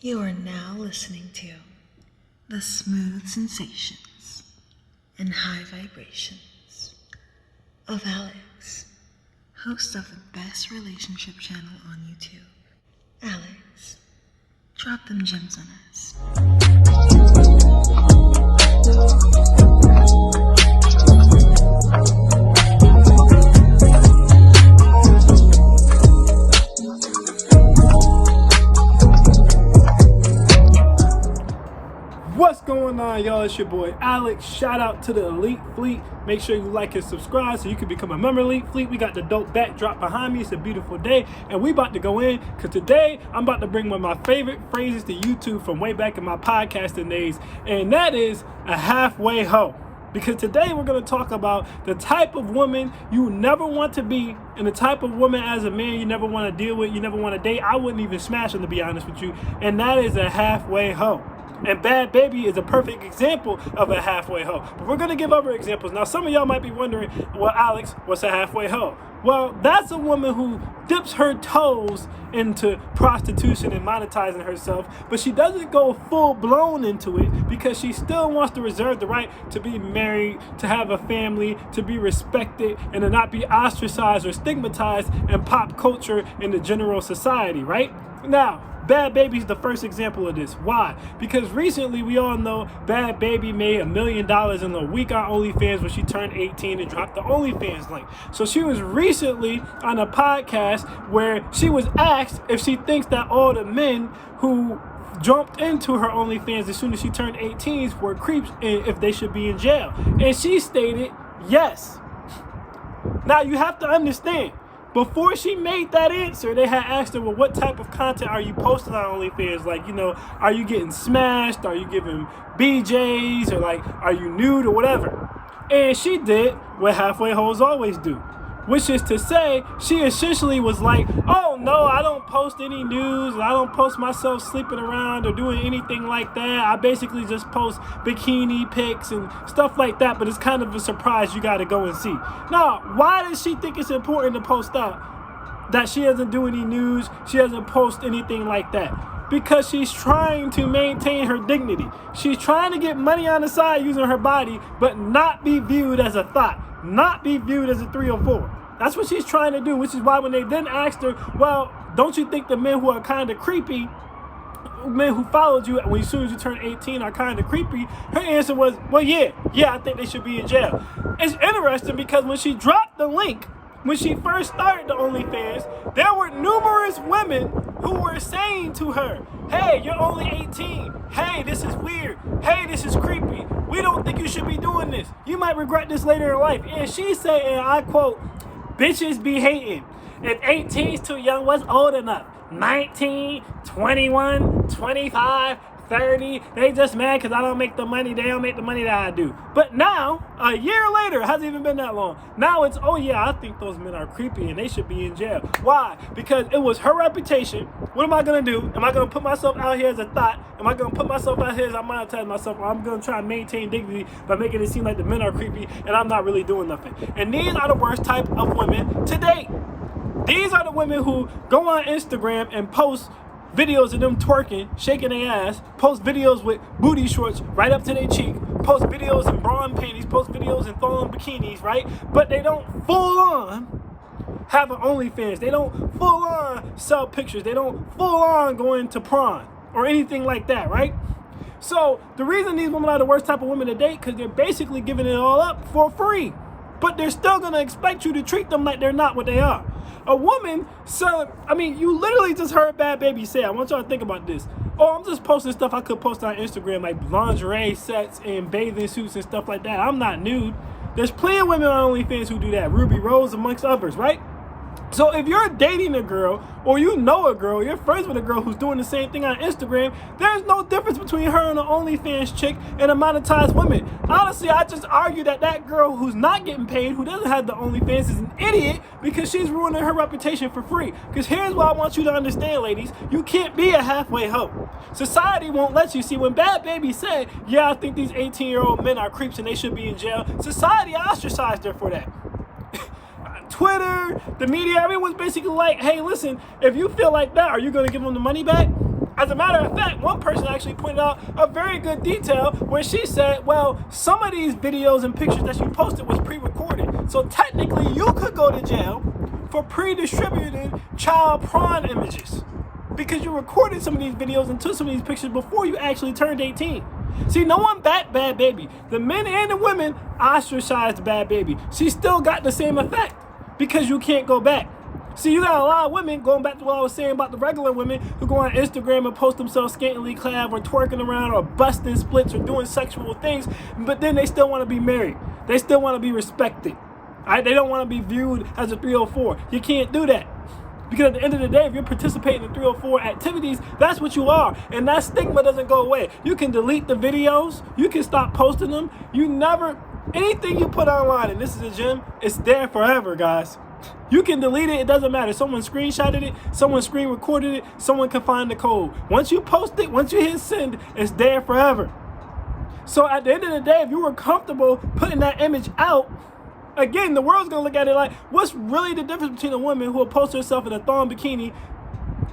You are now listening to the smooth sensations and high vibrations of Alex, host of the best relationship channel on YouTube. Alex, drop them gems on us. What's going on, y'all? It's your boy Alex. Shout out to the Elite Fleet. Make sure you like and subscribe so you can become a member of Elite Fleet. We got the dope backdrop behind me. It's a beautiful day, and we about to go in because today I'm about to bring one of my favorite phrases to YouTube from way back in my podcasting days, and that is a halfway hoe. Because today we're going to talk about the type of woman you never want to be and the type of woman as a man you never want to deal with, you never want to date. I wouldn't even smash them, to be honest with you, and that is a halfway hoe. And Bhad Bhabie is a perfect example of a halfway hoe. But we're going to give other examples. Now, some of y'all might be wondering, well, Alex, what's a halfway hoe? Well, that's a woman who dips her toes into prostitution and monetizing herself, but she doesn't go full-blown into it because she still wants to reserve the right to be married, to have a family, to be respected, and to not be ostracized or stigmatized in pop culture in the general society, right? Now, Bhad Bhabie's the first example of this. Why? Because recently we all know Bhad Bhabie made $1 million in a week on OnlyFans when she turned 18 and dropped the OnlyFans link. So she was recently on a podcast where she was asked if she thinks that all the men who jumped into her OnlyFans as soon as she turned 18 were creeps and if they should be in jail. And she stated yes. Now you have to understand, before she made that answer, they had asked her, well, what type of content are you posting on OnlyFans? Like, you know, are you getting smashed? Are you giving BJs? Or like, are you nude or whatever? And she did what halfway hoes always do, which is to say, she essentially was like, oh no, I don't post any news, and I don't post myself sleeping around or doing anything like that. I basically just post bikini pics and stuff like that, but it's kind of a surprise you gotta go and see. Now, why does she think it's important to post out that she doesn't do any news, she doesn't post anything like that? Because she's trying to maintain her dignity. She's trying to get money on the side using her body, but not be viewed as a thought, not be viewed as a 304. That's what she's trying to do, which is why when they then asked her, well, don't you think the men who are kind of creepy, men who followed you as soon as you turn 18 are kind of creepy, her answer was, well, yeah, I think they should be in jail. It's interesting because when she dropped the link, when she first started the OnlyFans, there were numerous women who were saying to her, hey, you're only 18. Hey, this is weird. Hey, this is creepy. We don't think you should be doing this. You might regret this later in life. And she said, and I quote, bitches be hating. If 18's too young, what's old enough? 19, 21, 25, 30. They just mad because I don't make the money. They don't make the money that I do. But now, a year later, it hasn't even been that long. Now it's, oh yeah, I think those men are creepy and they should be in jail. Why? Because it was her reputation. What am I going to do? Am I going to put myself out here as a thought? Am I going to put myself out here as I monetize myself? Or I'm going to try and maintain dignity by making it seem like the men are creepy and I'm not really doing nothing. And these are the worst type of women to date. These are the women who go on Instagram and post videos of them twerking, shaking their ass, post videos with booty shorts right up to their cheek, post videos in bra and panties, post videos in thong bikinis, right? But they don't full on have an OnlyFans. They don't full on sell pictures. They don't full on go into prom or anything like that, right? So the reason these women are the worst type of women to date, because they're basically giving it all up for free. But they're still going to expect you to treat them like they're not what they are. A woman selling, you literally just heard Bhad Bhabie say, I want y'all to think about this. Oh, I'm just posting stuff I could post on Instagram, like lingerie sets and bathing suits and stuff like that. I'm not nude. There's plenty of women on OnlyFans who do that. Ruby Rose amongst others, right? So if you're dating a girl, or you know a girl, you're friends with a girl who's doing the same thing on Instagram, there's no difference between her and an OnlyFans chick and a monetized woman. Honestly, I just argue that that girl who's not getting paid, who doesn't have the OnlyFans, is an idiot because she's ruining her reputation for free. Because here's what I want you to understand, ladies. You can't be a halfway hoe. Society won't let you. See, when Bhad Bhabie said, yeah, I think these 18-year-old men are creeps and they should be in jail, society ostracized her for that. Twitter, the media, everyone's basically like, hey, listen, if you feel like that, are you going to give them the money back? As a matter of fact, one person actually pointed out a very good detail where she said, well, some of these videos and pictures that you posted was pre-recorded. So technically, you could go to jail for pre-distributed child porn images because you recorded some of these videos and took some of these pictures before you actually turned 18. See, no one backed Bhad Bhabie. The men and the women ostracized Bhad Bhabie. She still got the same effect because you can't go back. See, you got a lot of women, going back to what I was saying about the regular women who go on Instagram and post themselves scantily clad or twerking around or busting splits or doing sexual things, but then they still want to be married. They still want to be respected. Right? They don't want to be viewed as a 304. You can't do that. Because at the end of the day, if you're participating in 304 activities, that's what you are. And that stigma doesn't go away. You can delete the videos. You can stop posting them. Anything you put online, and this is a gym, it's there forever, guys. You can delete it. It doesn't matter. Someone screenshotted it. Someone screen recorded it. Someone can find the code. Once you post it, once you hit send, it's there forever. So at the end of the day, if you were comfortable putting that image out, again, the world's going to look at it like, what's really the difference between a woman who will post herself in a thong bikini,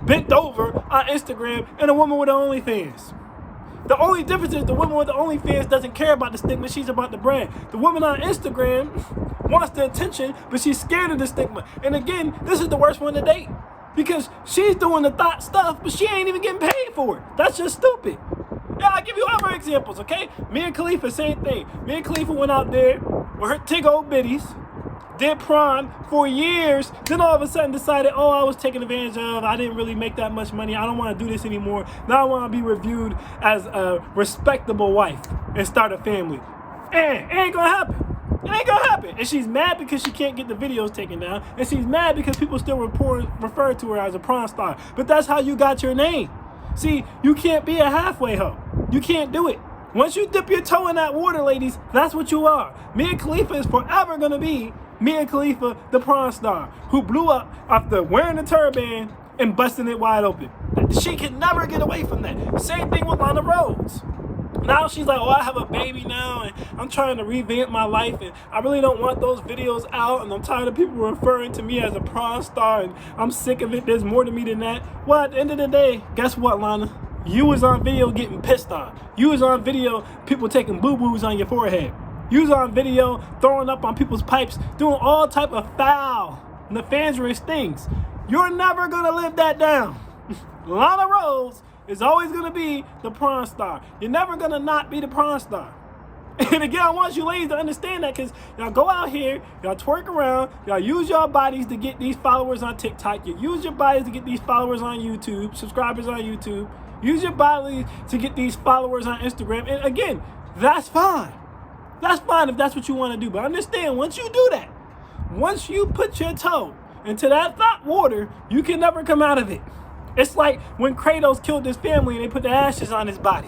bent over on Instagram, and a woman with an OnlyFans? The only difference is the woman with the OnlyFans doesn't care about the stigma. She's about the brand. The woman on Instagram wants the attention, but she's scared of the stigma. And again, this is the worst one to date because she's doing the thought stuff, but she ain't even getting paid for it. That's just stupid. Yeah, I'll give you other examples, okay? Me and Khalifa, same thing. Me and Khalifa went out there with her tig old biddies, did prom for years, then all of a sudden decided, oh, I was taken advantage of, I didn't really make that much money, I don't want to do this anymore, now I want to be reviewed as a respectable wife and start a family. And it ain't gonna happen. It ain't gonna happen. And she's mad because she can't get the videos taken down, and she's mad because people still refer to her as a porn star. But that's how you got your name. See, you can't be a halfway hoe. You can't do it. Once you dip your toe in that water, ladies, that's what you are. Me and Khalifa is forever going to be me and Khalifa, the porn star, who blew up after wearing a turban and busting it wide open. She can never get away from that. Same thing with Lana Rhoades. Now she's like, oh, I have a baby now, and I'm trying to revamp my life, and I really don't want those videos out, and I'm tired of people referring to me as a porn star, and I'm sick of it. There's more to me than that. Well, at the end of the day, guess what, Lana? You was on video getting pissed on. You was on video people taking boo-boos on your forehead. You was on video throwing up on people's pipes, doing all type of foul, nefarious things. You're never going to live that down. Lana Rhoades is always going to be the porn star. You're never going to not be the porn star. And again, I want you ladies to understand that because y'all go out here, y'all twerk around, y'all use your bodies to get these followers on TikTok. You use your bodies to get these followers on YouTube, subscribers on YouTube. Use your body to get these followers on Instagram. And again, that's fine. That's fine if that's what you want to do. But understand, once you do that, once you put your toe into that thought water, you can never come out of it. It's like when Kratos killed his family and they put the ashes on his body.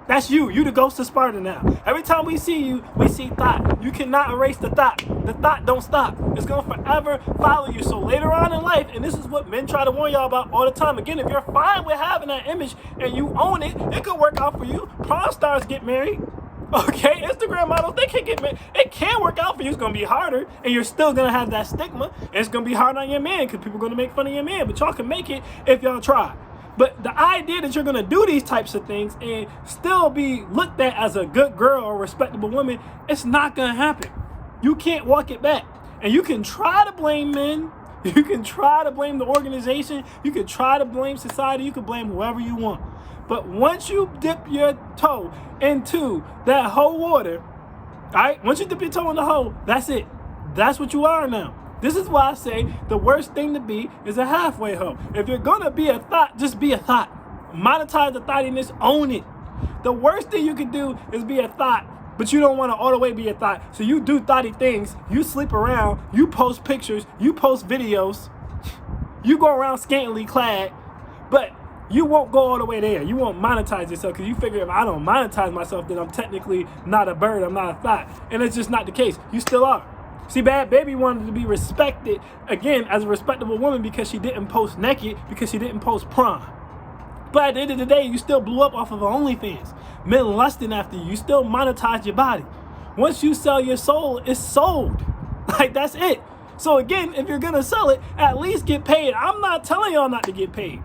That's you. You the ghost of Sparta now. Every time we see you, we see thought. You cannot erase the thought. The thought don't stop. It's going to forever follow you. So later on in life, and this is what men try to warn y'all about all the time. Again, if you're fine with having that image and you own it, it could work out for you. Porn stars get married. Okay, Instagram models, they can get married. It can work out for you. It's going to be harder, and you're still going to have that stigma. And it's going to be hard on your man because people are going to make fun of your man. But y'all can make it if y'all try. But the idea that you're going to do these types of things and still be looked at as a good girl or respectable woman, it's not going to happen. You can't walk it back. And you can try to blame men. You can try to blame the organization. You can try to blame society. You can blame whoever you want. But once you dip your toe into that whole water, all right, once you dip your toe in the hole, that's it. That's what you are now. This is why I say the worst thing to be is a halfway hoe. If you're going to be a thought, just be a thought. Monetize the thoughtiness, own it. The worst thing you can do is be a thought, but you don't want to all the way be a thought. So you do thoughty things, you sleep around, you post pictures, you post videos, you go around scantily clad, but you won't go all the way there. You won't monetize yourself because you figure if I don't monetize myself, then I'm technically not a bird, I'm not a thought. And it's just not the case. You still are. See, Bhad Bhabie wanted to be respected, again, as a respectable woman because she didn't post naked, because she didn't post prom. But at the end of the day, you still blew up off of OnlyFans. Men lusting after you. You still monetize your body. Once you sell your soul, it's sold. Like, that's it. So again, if you're going to sell it, at least get paid. I'm not telling y'all not to get paid.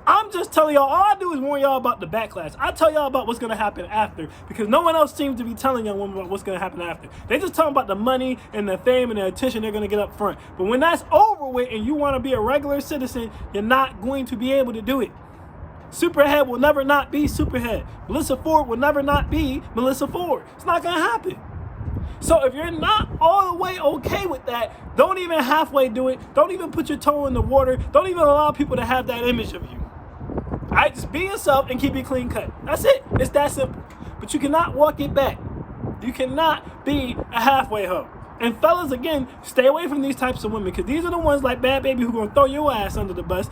I'm just telling y'all, all I do is warn y'all about the backlash. I tell y'all about what's going to happen after, because no one else seems to be telling y'all about what's going to happen after. They just talking about the money and the fame and the attention they're going to get up front. But when that's over with and you want to be a regular citizen, you're not going to be able to do it. Superhead will never not be Superhead. Melissa Ford will never not be Melissa Ford. It's not going to happen. So if you're not all the way okay with that, don't even halfway do it. Don't even put your toe in the water. Don't even allow people to have that image of you. All right, just be yourself and keep it clean cut. That's it. It's that simple. But you cannot walk it back. You cannot be a halfway hoe. And fellas, again, stay away from these types of women, because these are the ones like Bhad Bhabie who gonna throw your ass under the bus.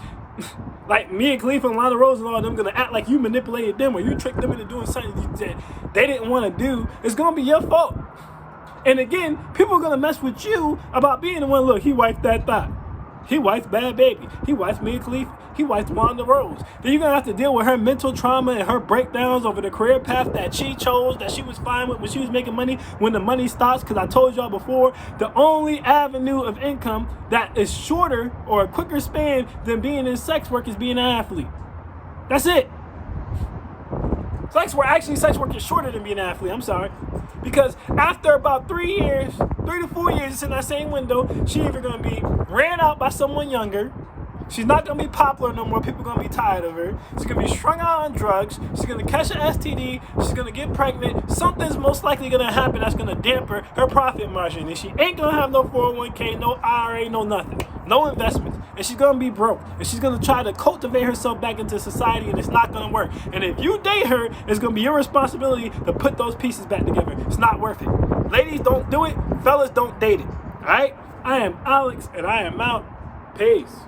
Like Mia Khalifa and Lana Rhoades and all of them gonna act like you manipulated them or you tricked them into doing something that they didn't want to do. It's gonna be your fault. And again, people are gonna mess with you about being the one. Look, he wiped that thought. He wiped Bhad Bhabie. He wiped Mia Khalifa. He wiped Lana Rhoades. Then you're gonna have to deal with her mental trauma and her breakdowns over the career path that she chose, that she was fine with when she was making money. When the money stops, because I told y'all before, the only avenue of income that is shorter or a quicker span than being in sex work is being an athlete. That's it. Sex work is shorter than being an athlete. I'm sorry. Because after about 3 to 4 years, it's in that same window, she either going to be ran out by someone younger. She's not going to be popular no more. People are going to be tired of her. She's going to be strung out on drugs. She's going to catch an STD. She's going to get pregnant. Something's most likely going to happen that's going to dampen her profit margin. And she ain't going to have no 401k, no IRA, no nothing. No investments. And she's going to be broke. And she's going to try to cultivate herself back into society, and it's not going to work. And if you date her, it's going to be your responsibility to put those pieces back together. It's not worth it. Ladies, don't do it. Fellas, don't date it. All right? I am Alex, and I am out. Peace.